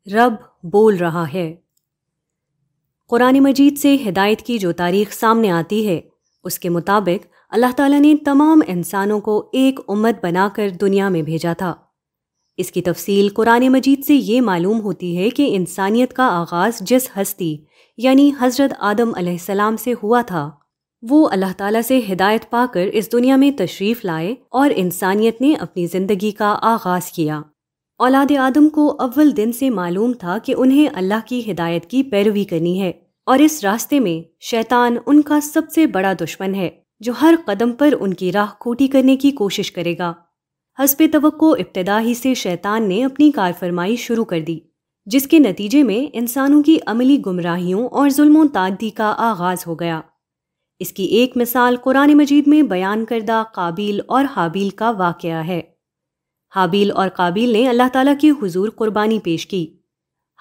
رب بول رہا ہے۔ قرآن مجید سے ہدایت کی جو تاریخ سامنے آتی ہے اس کے مطابق اللہ تعالیٰ نے تمام انسانوں کو ایک امت بنا کر دنیا میں بھیجا تھا۔ اس کی تفصیل قرآن مجید سے یہ معلوم ہوتی ہے کہ انسانیت کا آغاز جس ہستی یعنی حضرت آدم علیہ السلام سے ہوا تھا، وہ اللہ تعالیٰ سے ہدایت پا کر اس دنیا میں تشریف لائے اور انسانیت نے اپنی زندگی کا آغاز کیا۔ اولاد آدم کو اول دن سے معلوم تھا کہ انہیں اللہ کی ہدایت کی پیروی کرنی ہے، اور اس راستے میں شیطان ان کا سب سے بڑا دشمن ہے جو ہر قدم پر ان کی راہ کھوٹی کرنے کی کوشش کرے گا۔ حسب توقع ابتدا ہی سے شیطان نے اپنی کار فرمائی شروع کر دی، جس کے نتیجے میں انسانوں کی عملی گمراہیوں اور ظلم و تعدی کا آغاز ہو گیا۔ اس کی ایک مثال قرآن مجید میں بیان کردہ قابیل اور حابیل کا واقعہ ہے۔ حابیل اور قابیل نے اللہ تعالیٰ کے حضور قربانی پیش کی۔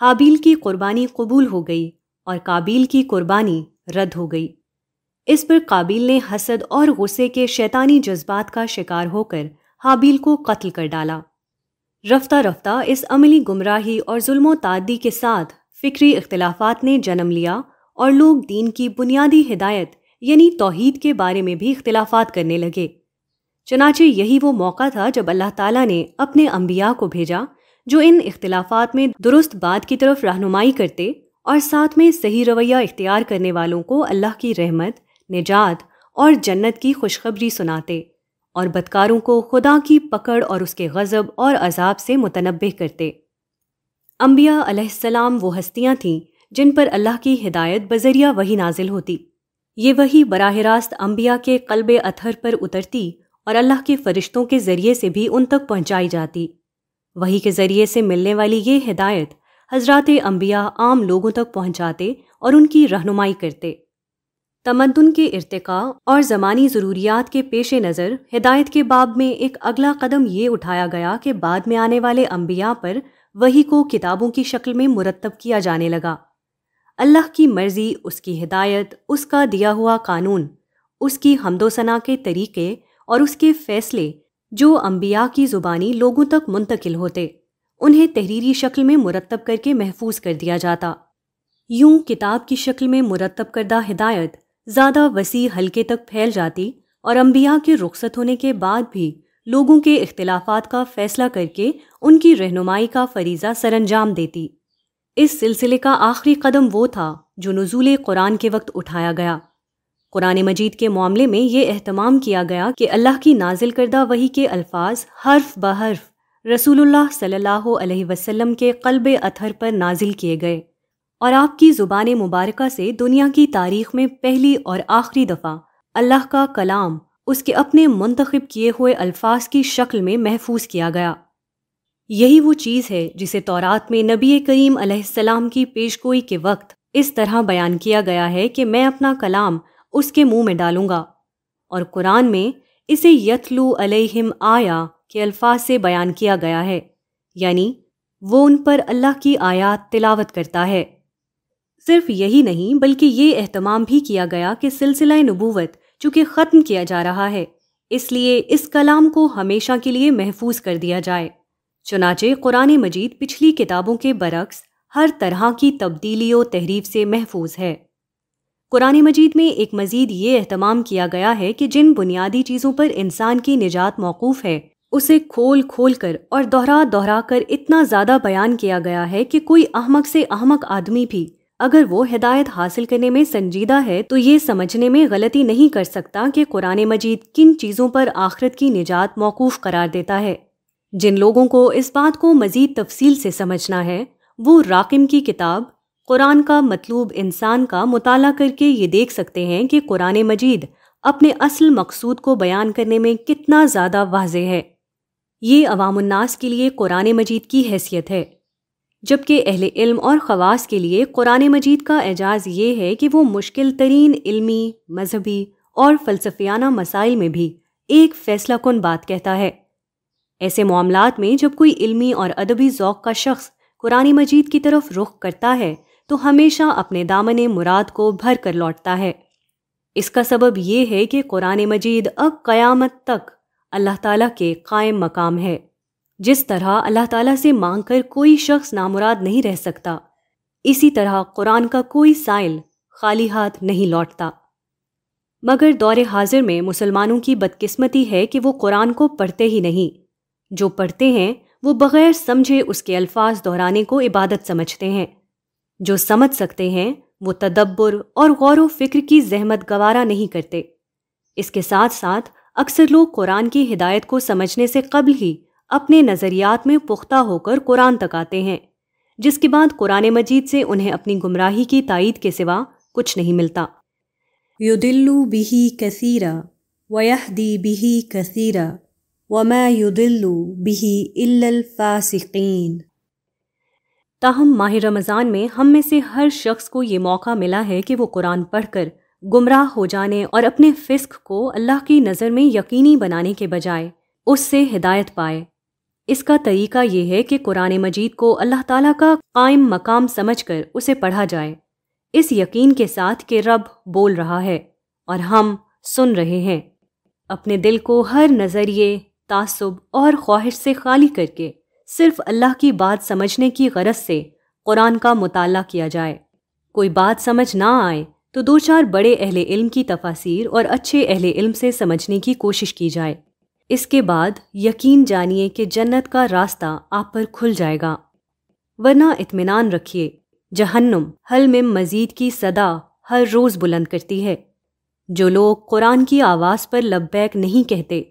حابیل کی قربانی قبول ہو گئی اور قابیل کی قربانی رد ہو گئی۔ اس پر قابیل نے حسد اور غصے کے شیطانی جذبات کا شکار ہو کر حابیل کو قتل کر ڈالا۔ رفتہ رفتہ اس عملی گمراہی اور ظلم و تعدی کے ساتھ فکری اختلافات نے جنم لیا اور لوگ دین کی بنیادی ہدایت یعنی توحید کے بارے میں بھی اختلافات کرنے لگے۔ چنانچہ یہی وہ موقع تھا جب اللہ تعالیٰ نے اپنے انبیاء کو بھیجا جو ان اختلافات میں درست بات کی طرف رہنمائی کرتے اور ساتھ میں صحیح رویہ اختیار کرنے والوں کو اللہ کی رحمت، نجات اور جنت کی خوشخبری سناتے، اور بدکاروں کو خدا کی پکڑ اور اس کے غضب اور عذاب سے متنبہ کرتے۔ انبیاء علیہ السلام وہ ہستیاں تھیں جن پر اللہ کی ہدایت بذریعہ وحی نازل ہوتی۔ یہ وحی براہ راست انبیاء کے قلب اطہر پر اترتی اور اللہ کے فرشتوں کے ذریعے سے بھی ان تک پہنچائی جاتی۔ وحی کے ذریعے سے ملنے والی یہ ہدایت حضرات انبیاء عام لوگوں تک پہنچاتے اور ان کی رہنمائی کرتے۔ تمدن کے ارتقاء اور زمانی ضروریات کے پیش نظر ہدایت کے باب میں ایک اگلا قدم یہ اٹھایا گیا کہ بعد میں آنے والے انبیاء پر وحی کو کتابوں کی شکل میں مرتب کیا جانے لگا۔ اللہ کی مرضی، اس کی ہدایت، اس کا دیا ہوا قانون، اس کی حمد و ثنا کے طریقے اور اس کے فیصلے جو انبیاء کی زبانی لوگوں تک منتقل ہوتے، انہیں تحریری شکل میں مرتب کر کے محفوظ کر دیا جاتا۔ یوں کتاب کی شکل میں مرتب کردہ ہدایت زیادہ وسیع حلقے تک پھیل جاتی اور انبیاء کے رخصت ہونے کے بعد بھی لوگوں کے اختلافات کا فیصلہ کر کے ان کی رہنمائی کا فریضہ سر انجام دیتی۔ اس سلسلے کا آخری قدم وہ تھا جو نزول قرآن کے وقت اٹھایا گیا۔ قرآن مجید کے معاملے میں یہ اہتمام کیا گیا کہ اللہ کی نازل کردہ وحی کے الفاظ حرف بحرف رسول اللہ صلی اللہ علیہ وسلم کے قلب اطہر پر نازل کیے گئے، اور آپ کی زبان مبارکہ سے دنیا کی تاریخ میں پہلی اور آخری دفعہ اللہ کا کلام اس کے اپنے منتخب کیے ہوئے الفاظ کی شکل میں محفوظ کیا گیا۔ یہی وہ چیز ہے جسے تورات میں نبی کریم علیہ السلام کی پیشگوئی کے وقت اس طرح بیان کیا گیا ہے کہ میں اپنا کلام اس کے منہ میں ڈالوں گا، اور قرآن میں اسے یتلو علیہم آیا کے الفاظ سے بیان کیا گیا ہے، یعنی وہ ان پر اللہ کی آیات تلاوت کرتا ہے۔ صرف یہی نہیں بلکہ یہ اہتمام بھی کیا گیا کہ سلسلہ نبوت چونکہ ختم کیا جا رہا ہے، اس لیے اس کلام کو ہمیشہ کے لیے محفوظ کر دیا جائے۔ چنانچہ قرآن مجید پچھلی کتابوں کے برعکس ہر طرح کی تبدیلی و تحریف سے محفوظ ہے۔ قرآن مجید میں ایک مزید یہ اہتمام کیا گیا ہے کہ جن بنیادی چیزوں پر انسان کی نجات موقوف ہے اسے کھول کھول کر اور دہرا دہرا کر اتنا زیادہ بیان کیا گیا ہے کہ کوئی احمق سے احمق آدمی بھی اگر وہ ہدایت حاصل کرنے میں سنجیدہ ہے تو یہ سمجھنے میں غلطی نہیں کر سکتا کہ قرآن مجید کن چیزوں پر آخرت کی نجات موقوف قرار دیتا ہے۔ جن لوگوں کو اس بات کو مزید تفصیل سے سمجھنا ہے وہ راقم کی کتاب قرآن کا مطلوب انسان کا مطالعہ کر کے یہ دیکھ سکتے ہیں کہ قرآن مجید اپنے اصل مقصود کو بیان کرنے میں کتنا زیادہ واضح ہے۔ یہ عوام الناس کے لیے قرآن مجید کی حیثیت ہے، جبکہ اہل علم اور خواص کے لیے قرآن مجید کا اعجاز یہ ہے کہ وہ مشکل ترین علمی، مذہبی اور فلسفیانہ مسائل میں بھی ایک فیصلہ کن بات کہتا ہے۔ ایسے معاملات میں جب کوئی علمی اور ادبی ذوق کا شخص قرآن مجید کی طرف رخ کرتا ہے تو ہمیشہ اپنے دامن مراد کو بھر کر لوٹتا ہے۔ اس کا سبب یہ ہے کہ قرآن مجید اب قیامت تک اللہ تعالیٰ کے قائم مقام ہے۔ جس طرح اللہ تعالیٰ سے مانگ کر کوئی شخص نامراد نہیں رہ سکتا، اسی طرح قرآن کا کوئی سائل خالی ہاتھ نہیں لوٹتا۔ مگر دور حاضر میں مسلمانوں کی بدقسمتی ہے کہ وہ قرآن کو پڑھتے ہی نہیں۔ جو پڑھتے ہیں وہ بغیر سمجھے اس کے الفاظ دہرانے کو عبادت سمجھتے ہیں۔ جو سمجھ سکتے ہیں وہ تدبر اور غور و فکر کی زحمت گوارا نہیں کرتے۔ اس کے ساتھ ساتھ اکثر لوگ قرآن کی ہدایت کو سمجھنے سے قبل ہی اپنے نظریات میں پختہ ہو کر قرآن تک آتے ہیں، جس کے بعد قرآن مجید سے انہیں اپنی گمراہی کی تائید کے سوا کچھ نہیں ملتا۔ يُضِلُّ بِهِ كَثِيرًا وَيَهْدِي بِهِ كَثِيرًا وَمَا يُضِلُّ بِهِ إِلَّا الْفَاسِقِينَ۔ تاہم ماہ رمضان میں ہم میں سے ہر شخص کو یہ موقع ملا ہے کہ وہ قرآن پڑھ کر گمراہ ہو جانے اور اپنے فسق کو اللہ کی نظر میں یقینی بنانے کے بجائے اس سے ہدایت پائے۔ اس کا طریقہ یہ ہے کہ قرآن مجید کو اللہ تعالیٰ کا قائم مقام سمجھ کر اسے پڑھا جائے، اس یقین کے ساتھ کہ رب بول رہا ہے اور ہم سن رہے ہیں۔ اپنے دل کو ہر نظریے، تعصب اور خواہش سے خالی کر کے صرف اللہ کی بات سمجھنے کی غرض سے قرآن کا مطالعہ کیا جائے۔ کوئی بات سمجھ نہ آئے تو دو چار بڑے اہل علم کی تفاسیر اور اچھے اہل علم سے سمجھنے کی کوشش کی جائے۔ اس کے بعد یقین جانیے کہ جنت کا راستہ آپ پر کھل جائے گا، ورنہ اطمینان رکھیے جہنم حل میں مزید کی صدا ہر روز بلند کرتی ہے۔ جو لوگ قرآن کی آواز پر لبیک نہیں کہتے،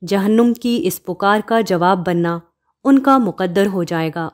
جہنم کی اس پکار کا جواب بننا ان کا مقدر ہو جائے گا۔